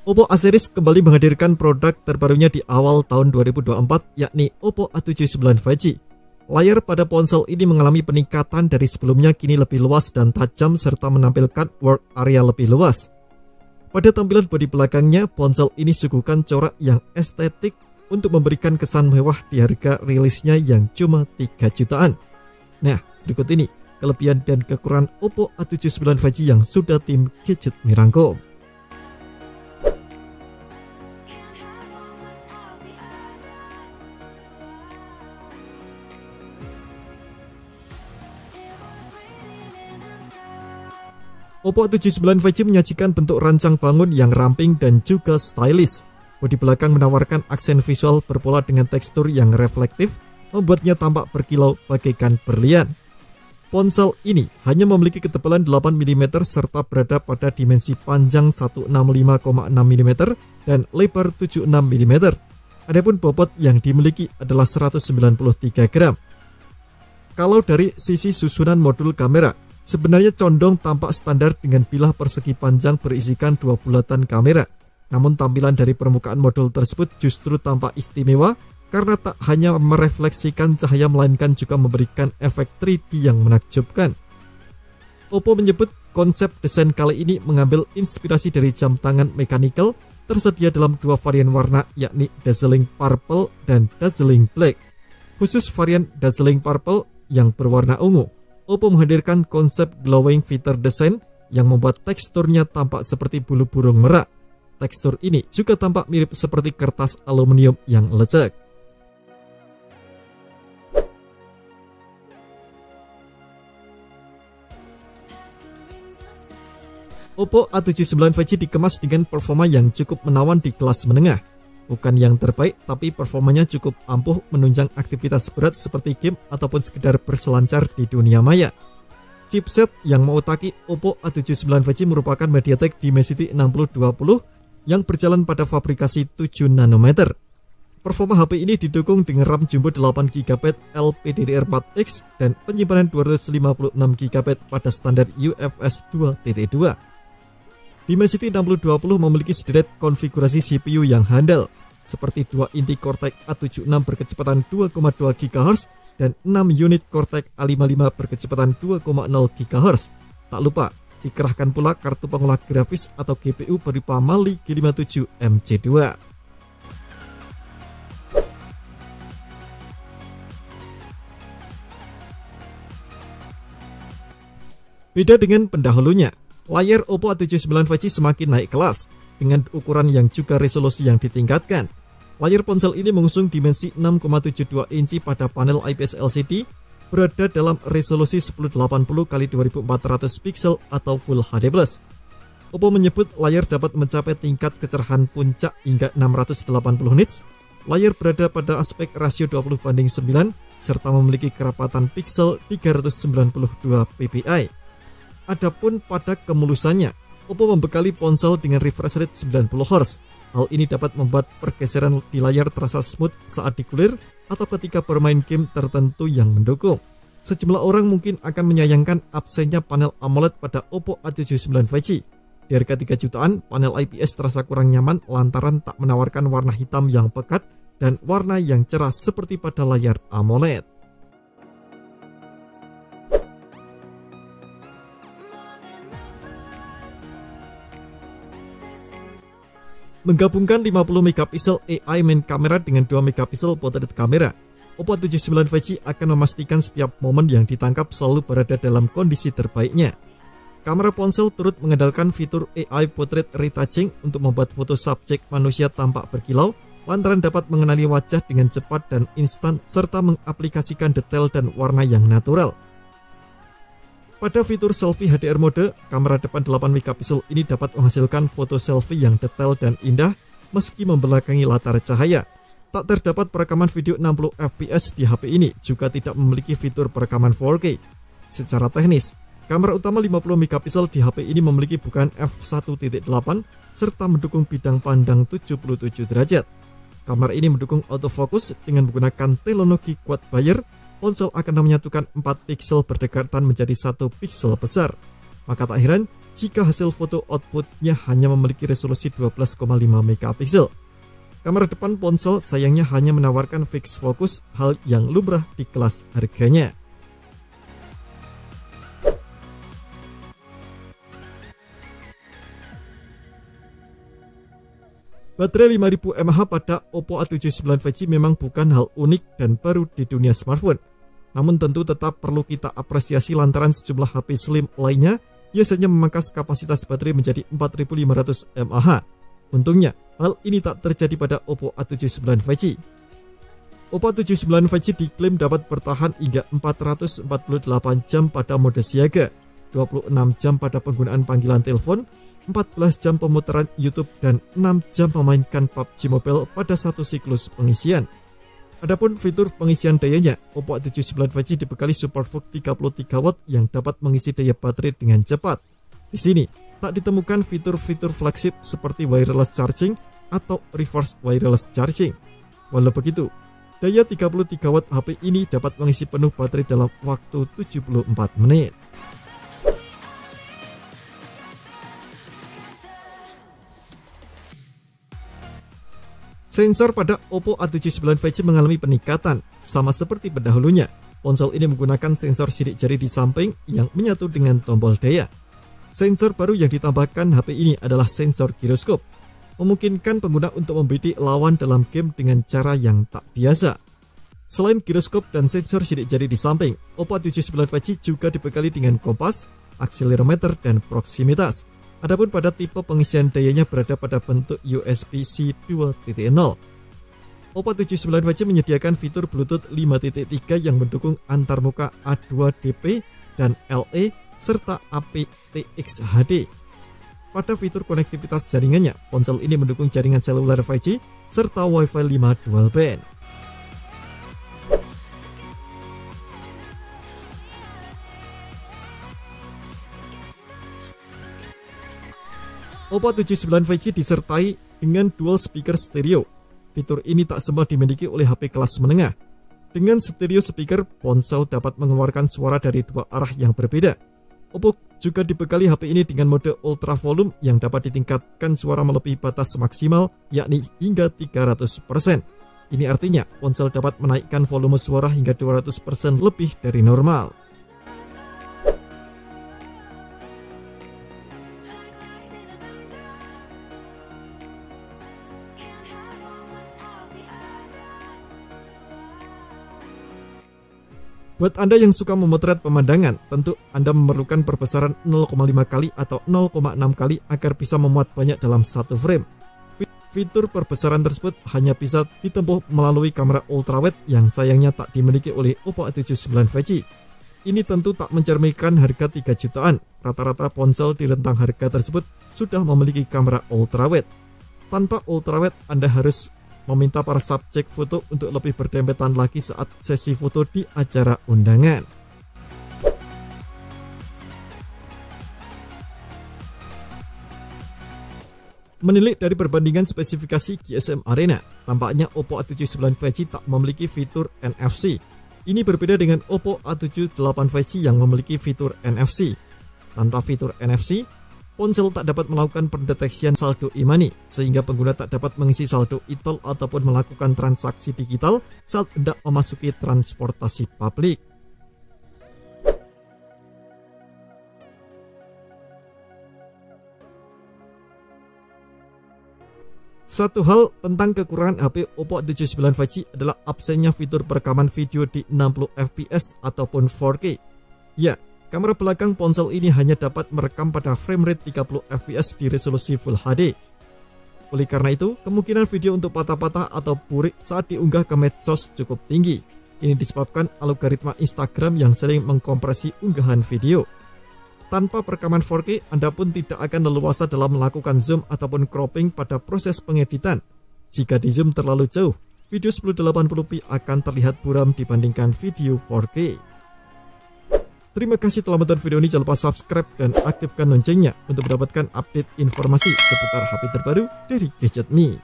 Oppo A series kembali menghadirkan produk terbarunya di awal tahun 2024, yakni Oppo A79 5G. Layar pada ponsel ini mengalami peningkatan dari sebelumnya, kini lebih luas dan tajam serta menampilkan work area lebih luas. Pada tampilan bodi belakangnya, ponsel ini suguhkan corak yang estetik untuk memberikan kesan mewah di harga rilisnya yang cuma 3 jutaan. Nah, berikut ini kelebihan dan kekurangan Oppo A79 5G yang sudah tim Gadget merangkum. Oppo A79 5G menyajikan bentuk rancang bangun yang ramping dan juga stylish. Bodi belakang menawarkan aksen visual berpola dengan tekstur yang reflektif, membuatnya tampak berkilau bagaikan berlian. Ponsel ini hanya memiliki ketebalan 8 mm serta berada pada dimensi panjang 165,6 mm dan lebar 76 mm. Adapun bobot yang dimiliki adalah 193 gram. Kalau dari sisi susunan modul kamera, sebenarnya condong tampak standar dengan bilah persegi panjang berisikan 2 bulatan kamera. Namun tampilan dari permukaan modul tersebut justru tampak istimewa karena tak hanya merefleksikan cahaya melainkan juga memberikan efek 3D yang menakjubkan. Oppo menyebut konsep desain kali ini mengambil inspirasi dari jam tangan mechanical tersedia dalam 2 varian warna, yakni Dazzling Purple dan Dazzling Black. Khusus varian Dazzling Purple yang berwarna ungu, Oppo menghadirkan konsep glowing feature design yang membuat teksturnya tampak seperti bulu burung merak. Tekstur ini juga tampak mirip seperti kertas aluminium yang lecek. Oppo A79 5G dikemas dengan performa yang cukup menawan di kelas menengah. Bukan yang terbaik, tapi performanya cukup ampuh menunjang aktivitas berat seperti game ataupun sekedar berselancar di dunia maya. Chipset yang mengutaki Oppo A79 5G merupakan MediaTek Dimensity 6020 yang berjalan pada fabrikasi 7 nanometer. Performa HP ini didukung dengan RAM jumbo 8GB LPDDR4X dan penyimpanan 256GB pada standar UFS 2.2. Dimensity 6020 memiliki sederet konfigurasi CPU yang handal, seperti 2 inti Cortex A76 berkecepatan 2,2 GHz dan 6 unit Cortex A55 berkecepatan 2,0 GHz. Tak lupa, dikerahkan pula kartu pengolah grafis atau GPU berupa Mali G57 MC2. Beda dengan pendahulunya, layar Oppo A79 5G semakin naik kelas dengan ukuran yang juga resolusi yang ditingkatkan. Layar ponsel ini mengusung dimensi 6,72 inci pada panel IPS LCD, berada dalam resolusi 1080x2400 pixel atau Full HD+. Oppo menyebut layar dapat mencapai tingkat kecerahan puncak hingga 680 nits. Layar berada pada aspek rasio 20:9 serta memiliki kerapatan pixel 392 ppi. Adapun pada kemulusannya, Oppo membekali ponsel dengan refresh rate 90Hz. Hal ini dapat membuat pergeseran di layar terasa smooth saat digulir atau ketika bermain game tertentu yang mendukung. Sejumlah orang mungkin akan menyayangkan absennya panel AMOLED pada Oppo A79 5G. Di harga 3 jutaan, panel IPS terasa kurang nyaman lantaran tak menawarkan warna hitam yang pekat dan warna yang cerah seperti pada layar AMOLED. Menggabungkan 50 megapiksel AI main kamera dengan 2 megapiksel portrait kamera, Oppo A79 5G akan memastikan setiap momen yang ditangkap selalu berada dalam kondisi terbaiknya. Kamera ponsel turut mengandalkan fitur AI Portrait Retouching untuk membuat foto subjek manusia tampak berkilau, lantaran dapat mengenali wajah dengan cepat dan instan serta mengaplikasikan detail dan warna yang natural. Pada fitur selfie HDR mode, kamera depan 8 megapiksel ini dapat menghasilkan foto selfie yang detail dan indah meski membelakangi latar cahaya. Tak terdapat perekaman video 60 fps di HP ini, juga tidak memiliki fitur perekaman 4K. Secara teknis, kamera utama 50 megapiksel di HP ini memiliki bukaan f1.8 serta mendukung bidang pandang 77 derajat. Kamera ini mendukung autofocus dengan menggunakan teknologi quad Bayer. Ponsel akan menyatukan 4 piksel berdekatan menjadi 1 piksel besar. Maka tak heran jika hasil foto outputnya hanya memiliki resolusi 12,5 megapiksel. Kamera depan ponsel sayangnya hanya menawarkan fixed focus, hal yang lumrah di kelas harganya. Baterai 5000 mAh pada Oppo A79 5G memang bukan hal unik dan baru di dunia smartphone. Namun tentu tetap perlu kita apresiasi lantaran sejumlah HP slim lainnya biasanya memangkas kapasitas baterai menjadi 4500 mAh. Untungnya, hal ini tak terjadi pada Oppo A79 5G. Oppo A79 5G diklaim dapat bertahan hingga 448 jam pada mode siaga, 26 jam pada penggunaan panggilan telepon, 14 jam pemutaran YouTube, dan 6 jam memainkan PUBG Mobile pada satu siklus pengisian. Adapun fitur pengisian dayanya, Oppo A79 5G dibekali SuperVOOC 33 watt yang dapat mengisi daya baterai dengan cepat. Di sini, tak ditemukan fitur-fitur flagship seperti wireless charging atau reverse wireless charging. Walau begitu, daya 33 watt HP ini dapat mengisi penuh baterai dalam waktu 74 menit. Sensor pada Oppo A79 5G mengalami peningkatan, sama seperti pendahulunya. Ponsel ini menggunakan sensor sidik jari di samping yang menyatu dengan tombol daya. Sensor baru yang ditambahkan HP ini adalah sensor giroskop, memungkinkan pengguna untuk membidik lawan dalam game dengan cara yang tak biasa. Selain giroskop dan sensor sidik jari di samping, Oppo A79 5G juga dibekali dengan kompas, akselerometer, dan proximitas. Adapun pada tipe pengisian dayanya berada pada bentuk USB-C 2.0. Oppo A79 5G menyediakan fitur Bluetooth 5.3 yang mendukung antarmuka A2DP dan LE serta aptX HD. Pada fitur konektivitas jaringannya, ponsel ini mendukung jaringan seluler 5G serta Wi-Fi 5 dual band. Oppo A79 5G disertai dengan dual speaker stereo. Fitur ini tak semua dimiliki oleh HP kelas menengah. Dengan stereo speaker, ponsel dapat mengeluarkan suara dari dua arah yang berbeda. Oppo juga dibekali HP ini dengan mode ultra volume yang dapat ditingkatkan suara melebihi batas maksimal, yakni hingga 300%. Ini artinya ponsel dapat menaikkan volume suara hingga 200% lebih dari normal. Buat Anda yang suka memotret pemandangan, tentu Anda memerlukan perbesaran 0,5 kali atau 0,6 kali agar bisa memuat banyak dalam satu frame. Fitur perbesaran tersebut hanya bisa ditempuh melalui kamera ultrawide yang sayangnya tak dimiliki oleh Oppo A79 5G. Ini tentu tak mencerminkan harga 3 jutaan. Rata-rata ponsel di rentang harga tersebut sudah memiliki kamera ultrawide. Tanpa ultrawide, Anda harus meminta para subjek foto untuk lebih berdempetan lagi saat sesi foto di acara undangan. Menilik dari perbandingan spesifikasi GSM Arena, tampaknya Oppo A79 5G tak memiliki fitur NFC. Ini berbeda dengan Oppo A78 5G yang memiliki fitur NFC. Tanpa fitur NFC, ponsel tak dapat melakukan pendeteksian saldo e-money, sehingga pengguna tak dapat mengisi saldo e-tol ataupun melakukan transaksi digital saat hendak memasuki transportasi publik. Satu hal tentang kekurangan HP Oppo A79 5G adalah absennya fitur perekaman video di 60 fps ataupun 4K. Ya, kamera belakang ponsel ini hanya dapat merekam pada frame rate 30 fps di resolusi Full HD. Oleh karena itu, kemungkinan video untuk patah-patah atau burik saat diunggah ke medsos cukup tinggi. Ini disebabkan algoritma Instagram yang sering mengkompresi unggahan video. Tanpa perekaman 4K, Anda pun tidak akan leluasa dalam melakukan zoom ataupun cropping pada proses pengeditan. Jika di zoom terlalu jauh, video 1080p akan terlihat buram dibandingkan video 4K. Terima kasih telah menonton video ini. Jangan lupa subscribe dan aktifkan loncengnya untuk mendapatkan update informasi seputar HP terbaru dari Gadget Me.